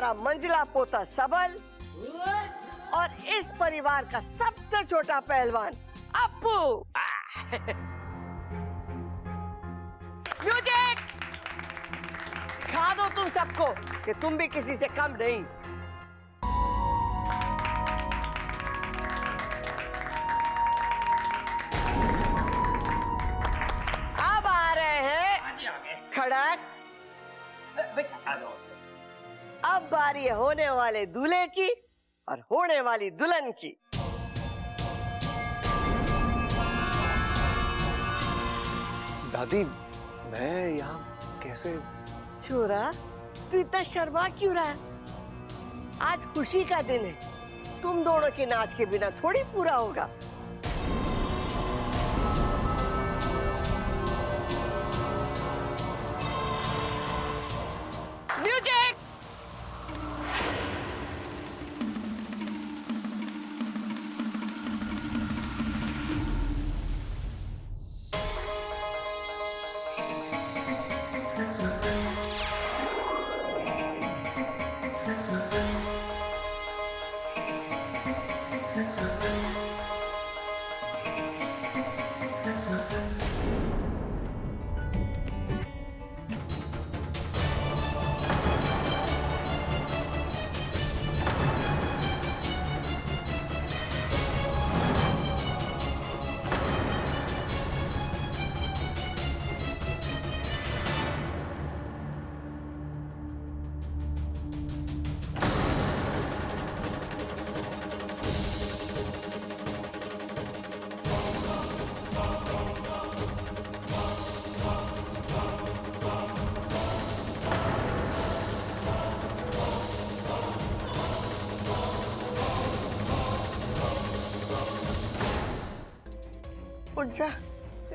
तुम्हारा मंजिला पोता सबल और इस परिवार का सबसे छोटा पहलवान अप्पू। म्यूजिक! दिखा दो तुम सबको कि तुम भी किसी से कम नहीं। अब आ रहे हैं खड़क। अब बारी है होने वाले दूल्हे की और होने वाली दुल्हन की। दादी, मैं यहाँ कैसे? छोरा, तू इतना शर्मा क्यों रहा है? आज खुशी का दिन है, तुम दोनों के नाच के बिना थोड़ी पूरा होगा। म्यूजिक! उठ जा।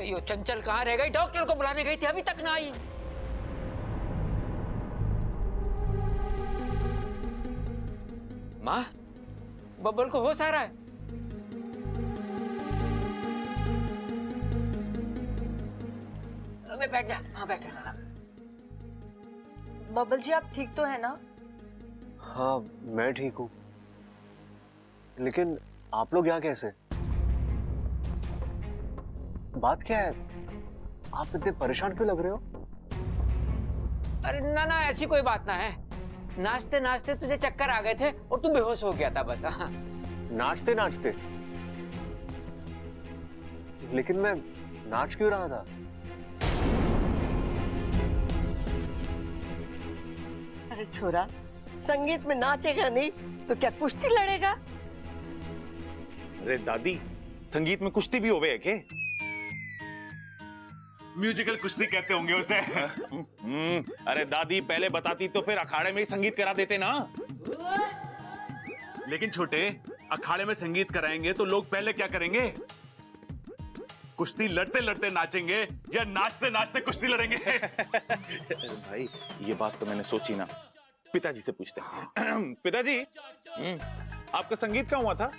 यो चंचल कहाँ रह गई? डॉक्टर को बुलाने गई थी, अभी तक ना आई। माँ, बब्बल को होश आ रहा है? अबे बैठ जा। हाँ बैठ जा। बबल जी, आप ठीक तो है ना? हाँ, मैं ठीक हूँ, लेकिन आप लोग यहाँ कैसे? बात क्या है? आप इतने परेशान क्यों लग रहे हो? अरे ना ना, ऐसी कोई बात ना है। नाचते नाचते तुझे चक्कर आ गए थे और तू बेहोश हो गया था बस। हाँ। नाचते नाचते? लेकिन मैं नाच क्यों रहा था? अरे छोरा, संगीत में नाचेगा नहीं तो क्या कुश्ती लड़ेगा? अरे दादी, संगीत में कुश्ती भी होवे है के? म्यूजिकल कुश्ती कहते होंगे उसे। अरे दादी, पहले बताती तो फिर अखाड़े में ही संगीत करा देते ना। लेकिन छोटे, अखाड़े में संगीत कराएंगे तो लोग पहले क्या करेंगे? कुश्ती लड़ते लड़ते नाचेंगे या नाचते नाचते कुश्ती लड़ेंगे? भाई, ये बात तो मैंने सोची ना। पिताजी से पूछते हैं। पिताजी, आपका संगीत कहाँ हुआ था?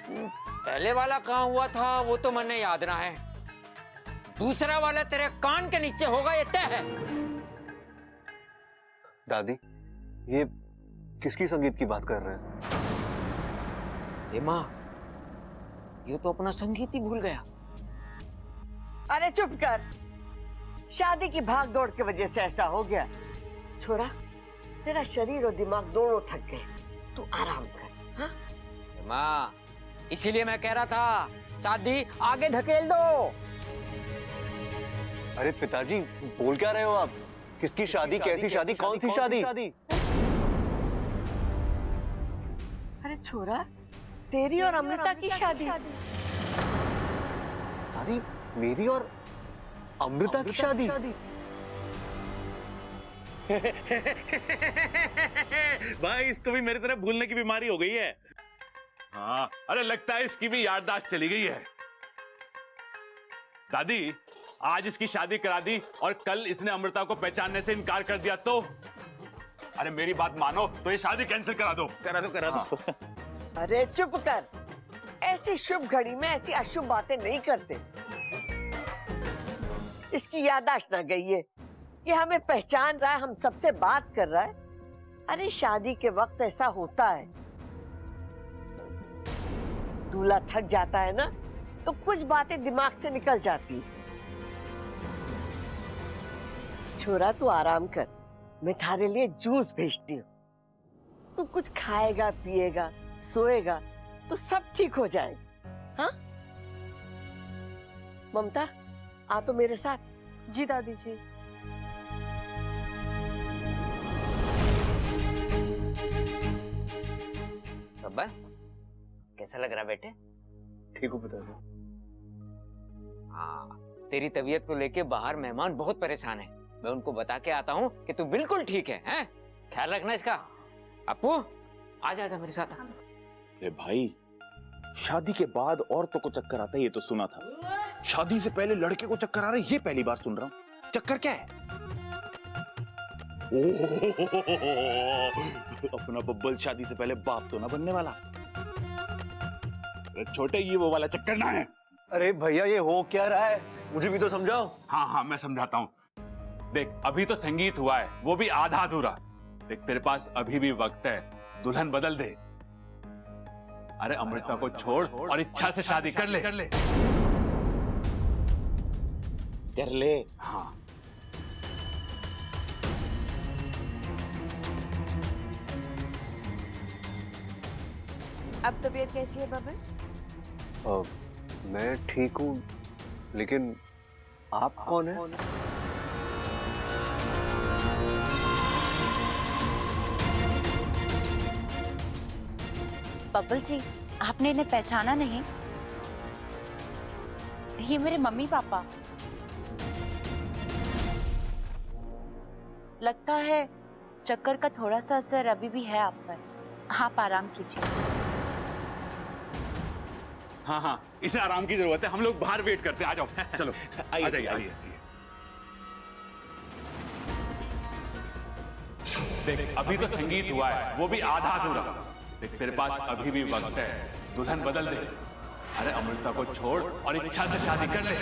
पहले वाला कहाँ हुआ था वो तो मैंने याद ना है। दूसरा वाला तेरे कान के नीचे होगा, ये तय है। दादी, ये किसकी संगीत की बात कर रहे हैं? माँ, ये तो अपना संगीत ही भूल गया। अरे चुप कर, शादी की भाग दौड़ की वजह से ऐसा हो गया। छोरा, तेरा शरीर और दिमाग दोनों थक गए, तू आराम कर। हाँ? माँ, इसीलिए मैं कह रहा था शादी आगे धकेल दो। अरे पिताजी, बोल क्या रहे हो आप? किसकी शादी? कैसी शादी? कौन सी शादी? अरे छोरा, तेरी और अमृता की शादी। अरे मेरी और अमृता की शादी? भाई, इसको भी मेरी तरह भूलने की बीमारी हो गई है। हाँ, अरे लगता है इसकी भी याददाश्त चली गई है। दादी, आज इसकी शादी करा दी और कल इसने अमृता को पहचानने से इनकार कर दिया तो? अरे मेरी बात मानो तो ये शादी कैंसिल करा दो। करा दो। अरे चुप कर, ऐसी शुभ घड़ी में ऐसी अशुभ बातें नहीं करते। इसकी याददाश्त ना गई है, ये हमें पहचान रहा है, हम सबसे बात कर रहा है। अरे शादी के वक्त ऐसा होता है, दूल्हा थक जाता है ना तो कुछ बातें दिमाग से निकल जाती। छोरा तू आराम कर, मैं थारे लिए जूस भेजती हूँ। तू कुछ खाएगा पिएगा सोएगा तो सब ठीक हो जाएगा। हाँ ममता, आ तो मेरे साथ। जी दादी जी। बब्बर, कैसा लग रहा बेटे? ठीक हो पिताजी? हाँ, तेरी तबीयत को लेके बाहर मेहमान बहुत परेशान हैं। मैं उनको बता के आता हूँ कि तू बिल्कुल ठीक है, हैं? ख्याल रखना इसका। अपू, आजा आजा मेरे साथ। अरे भाई, शादी के बाद औरतों को चक्कर आता है ये तो सुना था, शादी से पहले लड़के को चक्कर आ रहा है ये पहली बार सुन रहा हूँ। चक्कर क्या है? अपना बब्बल शादी से पहले बाप तो ना बनने वाला। अरे छोटे, ये वो वाला चक्कर ना है। अरे भैया ये हो क्या रहा है, मुझे भी तो समझाओ। हाँ हाँ मैं समझाता हूँ। देख, अभी तो संगीत हुआ है, वो भी आधा अधूरा। देख, तेरे पास अभी भी वक्त है, दुल्हन बदल दे। अरे अमृता को छोड़ और इच्छा से शादी कर ले। कर ले। हाँ। अब तबीयत कैसी है बब्बर? मैं ठीक हूँ, लेकिन आप कौन है? बब्बल जी, आपने इन्हें पहचाना नहीं? ये मेरे मम्मी पापा। लगता है चक्कर का थोड़ा सा असर अभी भी है आप पर। आप आराम कीजिए। हाँ हाँ, इसे आराम की जरूरत है। हम लोग बाहर वेट करते हैं। आ जाओ, चलो। आ जाइए, आइए। देख, अभी तो संगीत हुआ है, वो भी आधा अधूरा। देख, तेरे पास अभी भी वक्त है, दुल्हन बदल दे। अरे अमृता को छोड़ और इच्छा से शादी कर ले।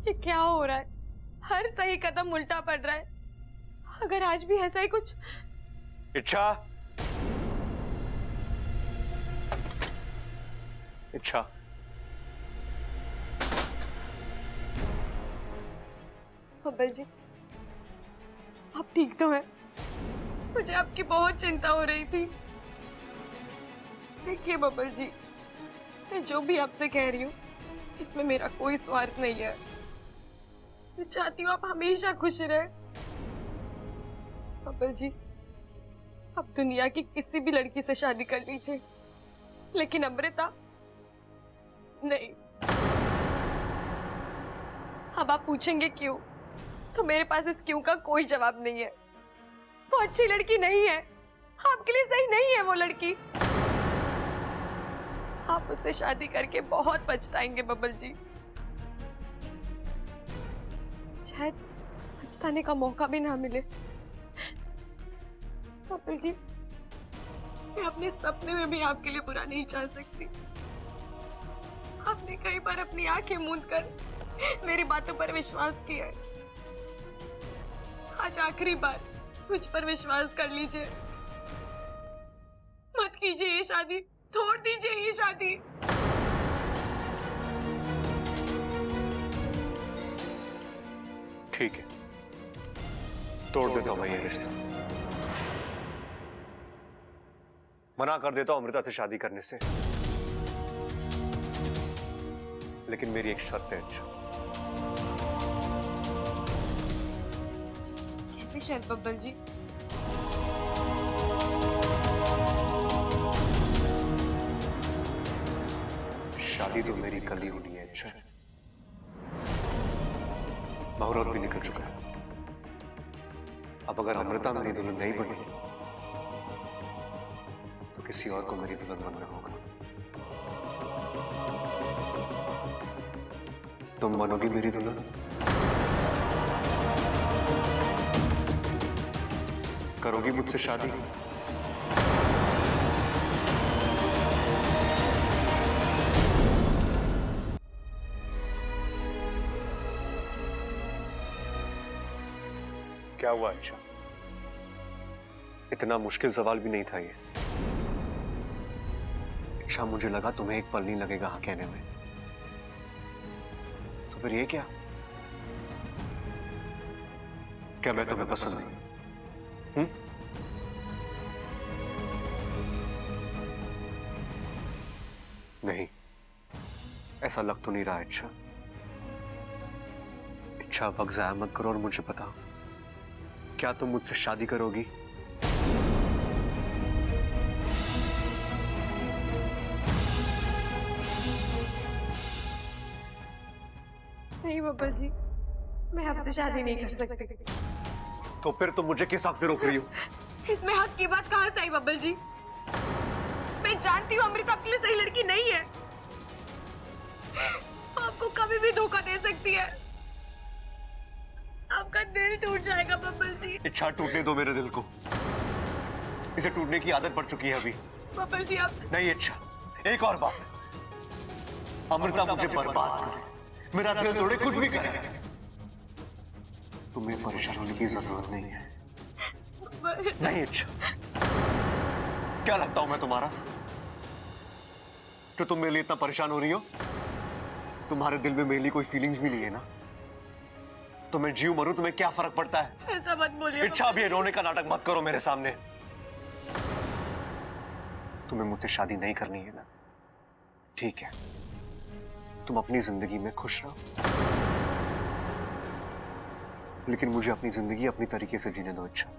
ये क्या हो रहा है? हर सही कदम उल्टा पड़ रहा है। अगर आज भी ऐसा ही कुछ। इच्छा, इच्छा, बब्बल जी, आप ठीक तो हैं? मुझे आपकी बहुत चिंता हो रही थी। देखिए बब्बल जी, मैं जो भी आपसे कह रही हूँ इसमें मेरा कोई स्वार्थ नहीं है। मैं चाहती हूँ आप हमेशा खुश रहे। बब्बल जी, आप दुनिया की किसी भी लड़की से शादी कर लीजिए, लेकिन अमृता नहीं। अब आप पूछेंगे क्यों, तो मेरे पास इस क्यों का कोई जवाब नहीं है। वो अच्छी लड़की नहीं है, आपके लिए सही नहीं है वो लड़की। आप उससे शादी करके बहुत पछताएंगे बब्बल जी। शायद पछताने का मौका भी ना मिले। बब्बल जी, मैं अपने सपने में भी आपके लिए बुरा नहीं चाह सकती। आपने कई बार अपनी आंखें मूंद कर मेरी बातों पर विश्वास किया है। आज आखिरी बार मुझ पर विश्वास कर लीजिए। मत कीजिए ये शादी, तोड़ दीजिए ये शादी। ठीक है, तोड़ देता हूं मैं ये रिश्ता। मना कर देता हूं अमृता से शादी करने से, लेकिन मेरी एक शर्त है। अच्छा, कैसी शर्त बब्बल जी? शादी तो मेरी कल ही होनी है। अच्छा, मुहूर्त भी निकल चुका है। अब अगर अमृता मेरी दुल्हन नहीं बनी तो किसी और को मेरी दुल्हन बनना होगा। तुम बनोगी मेरी दुल्हन? करोगी मुझसे शादी? क्या हुआ अच्छा? इतना मुश्किल सवाल भी नहीं था ये। अच्छा, मुझे लगा तुम्हें एक पल नहीं लगेगा हाँ कहने में। तो फिर ये क्या? क्या मैं तुम्हें पसंद नहीं? नहीं, ऐसा लग तो नहीं रहा। अच्छा वक्त ज़ाया मत करो और मुझे बताओ, क्या तुम मुझसे शादी करोगी? नहीं बब्बल जी, मैं आपसे शादी नहीं कर सकती। तो फिर तुम मुझे किस हक से रोक रही हो? इसमें हक की बात कहाँ से आई बब्बल जी? मैं जानती हूँ अमृता आपके लिए सही लड़की नहीं है। आपको कभी भी धोखा दे सकती है। आपका दिल टूट जाएगा बब्बल जी। इच्छा टूटने दो मेरे दिल को, इसे टूटने की आदत पड़ चुकी है अभी। बब्बल जी आप नहीं इच्छा, एक और बात, अमृता मुझे बर्बाद करे, मेरा दिल तोड़े, कुछ भी करे, तुम्हें परेशान होने की जरूरत नहीं है। नहीं इच्छा, क्या लगता हूं मैं तुम्हारा तो तुम मेरे लिए इतना परेशान हो रही हो? तुम्हारे दिल में मेरे लिए कोई फीलिंग्स भी नहीं है ना? तो मैं जीव मरूं तुम्हें क्या फर्क पड़ता है? ऐसा मत बोलिए। इच्छा, अब ये रोने का नाटक मत करो मेरे सामने। तुम्हें मुझसे शादी नहीं करनी है ना? ठीक है, तुम अपनी जिंदगी में खुश रहो, लेकिन मुझे अपनी जिंदगी अपनी तरीके से जीने दो। इच्छा,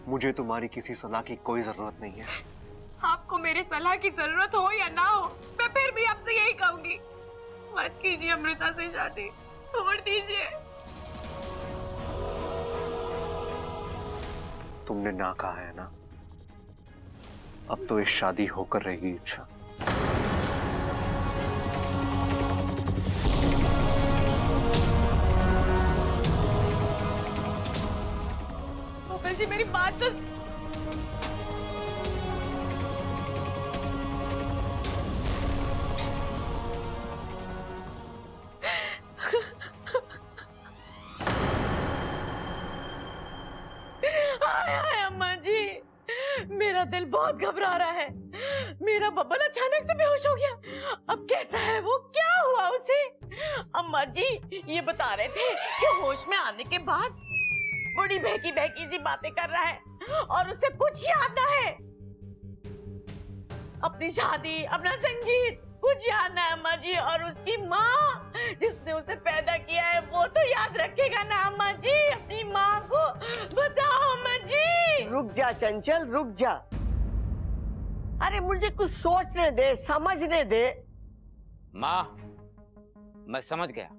मुझे तुम्हारी किसी सलाह की कोई जरूरत नहीं है। आपको मेरी सलाह की जरूरत हो या ना हो, मैं फिर भी आपसे यही कहूंगी, मत कीजिए अमृता से शादी, छोड़ दीजिए। तुमने ना कहा है ना, अब तो ये शादी होकर रहेगी। इच्छा, बब्बल जी मेरी बात तो अम्मा जी, मेरा दिल बहुत घबरा रहा है। मेरा बब्बल अचानक से बेहोश हो गया। अब कैसा है वो, क्या हुआ उसे? अम्मा जी ये बता रहे थे कि होश में आने के बाद बड़ी बहकी बहकी सी बातें कर रहा है और उसे कुछ याद ना है। अपनी शादी, अपना संगीत कुछ याद ना है अम्मा जी। और उसकी माँ जिसने उसे पैदा किया है वो तो याद रखेगा ना अम्मा जी, अपनी माँ को बताओ अम्मा जी। रुक जा चंचल, रुक जा। अरे मुझे कुछ सोचने दे, समझने दे। माँ, मैं समझ गया।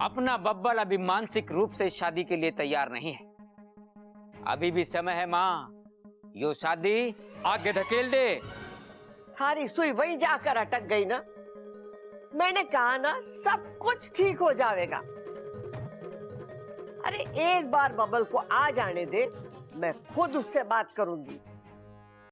अपना बब्बल अभी मानसिक रूप से शादी के लिए तैयार नहीं है। अभी भी समय है माँ, यो शादी आगे धकेल दे। थारी सुई वहीं जाकर अटक गई ना। मैंने कहा ना सब कुछ ठीक हो जाएगा। अरे एक बार बबल को आ जाने दे, मैं खुद उससे बात करूंगी।